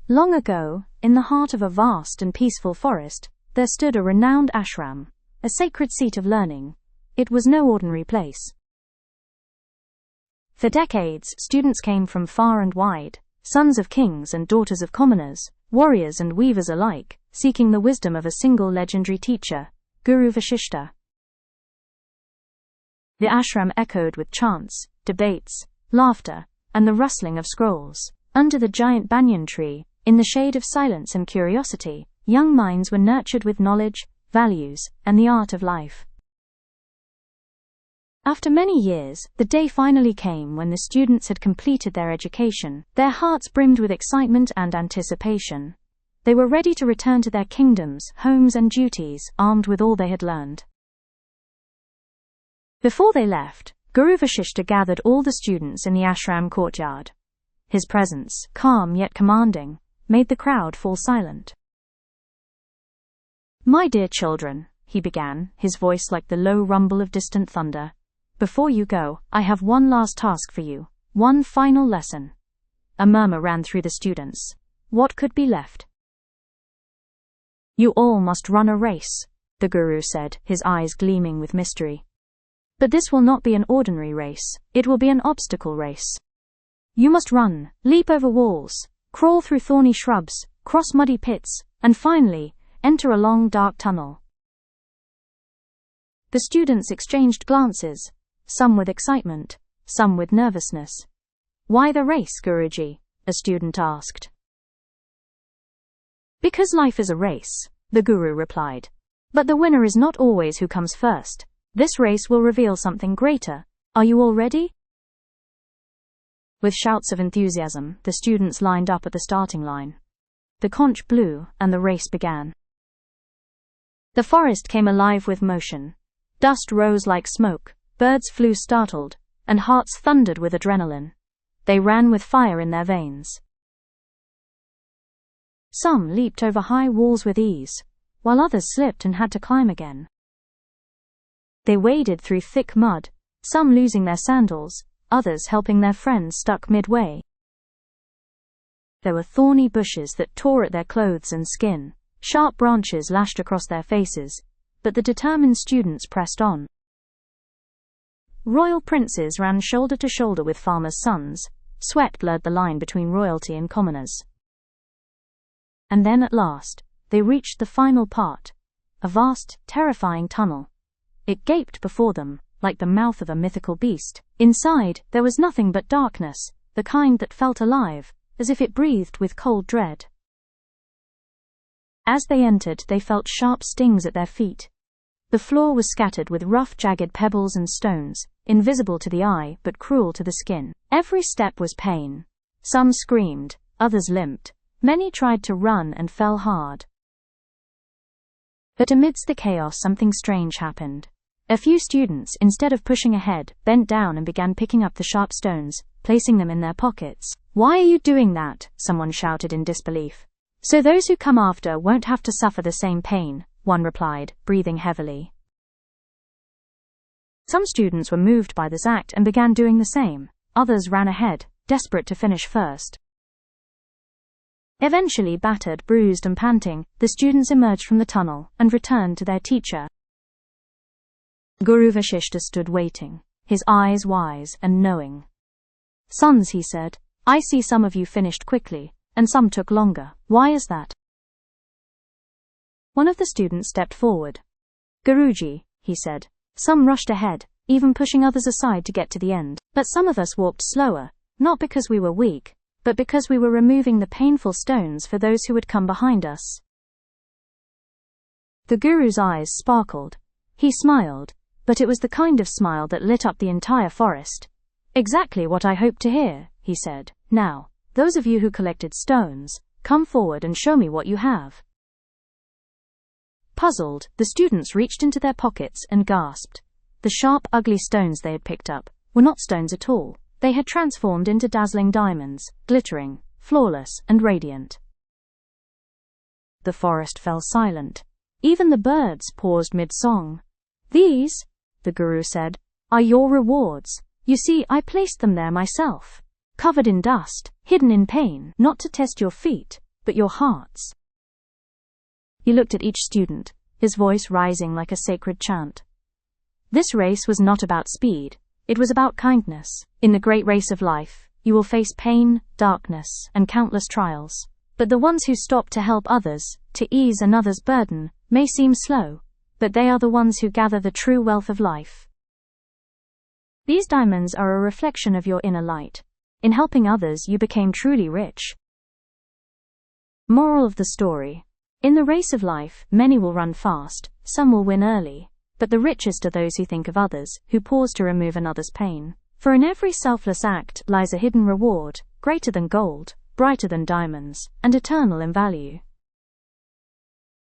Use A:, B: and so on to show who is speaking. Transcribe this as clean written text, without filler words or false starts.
A: Long ago, in the heart of a vast and peaceful forest, there stood a renowned ashram, a sacred seat of learning. It was no ordinary place. For decades, students came from far and wide, sons of kings and daughters of commoners, warriors and weavers alike, seeking the wisdom of a single legendary teacher, Guru Vashistha. The ashram echoed with chants, debates, laughter, and the rustling of scrolls. Under the giant banyan tree, in the shade of silence and curiosity, young minds were nurtured with knowledge, values, and the art of life. After many years, the day finally came when the students had completed their education. Their hearts brimmed with excitement and anticipation. They were ready to return to their kingdoms, homes, and duties, armed with all they had learned. Before they left, Guru Vashistha gathered all the students in the ashram courtyard. His presence, calm yet commanding, made the crowd fall silent. "My dear children," he began, his voice like the low rumble of distant thunder, "before you go, I have one last task for you, one final lesson." A murmur ran through the students. What could be left? "You all must run a race," the Guru said, his eyes gleaming with mystery. "But this will not be an ordinary race, it will be an obstacle race. You must run, leap over walls, crawl through thorny shrubs, cross muddy pits, and finally, enter a long dark tunnel." The students exchanged glances, some with excitement, some with nervousness. "Why the race, Guruji?" a student asked. "Because life is a race," the Guru replied. "But the winner is not always who comes first. This race will reveal something greater. Are you all ready?" With shouts of enthusiasm, the students lined up at the starting line. The conch blew, and the race began. The forest came alive with motion. Dust rose like smoke, birds flew startled, and hearts thundered with adrenaline. They ran with fire in their veins. Some leaped over high walls with ease, while others slipped and had to climb again. They waded through thick mud, some losing their sandals, others helping their friends stuck midway. There were thorny bushes that tore at their clothes and skin, sharp branches lashed across their faces, but the determined students pressed on. Royal princes ran shoulder to shoulder with farmers' sons, sweat blurred the line between royalty and commoners. And then at last, they reached the final part, a vast, terrifying tunnel. It gaped before them, like the mouth of a mythical beast. Inside, there was nothing but darkness, the kind that felt alive, as if it breathed with cold dread. As they entered, they felt sharp stings at their feet. The floor was scattered with rough, jagged pebbles and stones, invisible to the eye but cruel to the skin. Every step was pain. Some screamed, others limped. Many tried to run and fell hard. But amidst the chaos, something strange happened. A few students, instead of pushing ahead, bent down and began picking up the sharp stones, placing them in their pockets. "Why are you doing that?" someone shouted in disbelief. "So those who come after won't have to suffer the same pain," one replied, breathing heavily. Some students were moved by this act and began doing the same. Others ran ahead, desperate to finish first. Eventually, battered, bruised, and panting, the students emerged from the tunnel and returned to their teacher. Guru Vashistha stood waiting, his eyes wise and knowing. "Sons," he said, "I see some of you finished quickly, and some took longer. Why is that?" One of the students stepped forward. "Guruji," he said, "some rushed ahead, even pushing others aside to get to the end. But some of us walked slower, not because we were weak, but because we were removing the painful stones for those who would come behind us." The Guru's eyes sparkled. He smiled, but it was the kind of smile that lit up the entire forest. "Exactly what I hoped to hear," he said. "Now, those of you who collected stones, come forward and show me what you have." Puzzled, the students reached into their pockets and gasped. The sharp, ugly stones they had picked up were not stones at all. They had transformed into dazzling diamonds, glittering, flawless, and radiant. The forest fell silent. Even the birds paused mid-song. "These," the Guru said, "are your rewards. You see, I placed them there myself, covered in dust, hidden in pain, not to test your feet, but your hearts. He looked at each student, his voice rising like a sacred chant. This race was not about speed, it was about kindness. In the great race of life, you will face pain, darkness, and countless trials. But the ones who stop to help others, to ease another's burden, may seem slow, but they are the ones who gather the true wealth of life. These diamonds are a reflection of your inner light. In helping others, you became truly rich. Moral of the story. In the race of life, many will run fast, some will win early, but the richest are those who think of others, who pause to remove another's pain. For in every selfless act lies a hidden reward, greater than gold, brighter than diamonds, and eternal in value.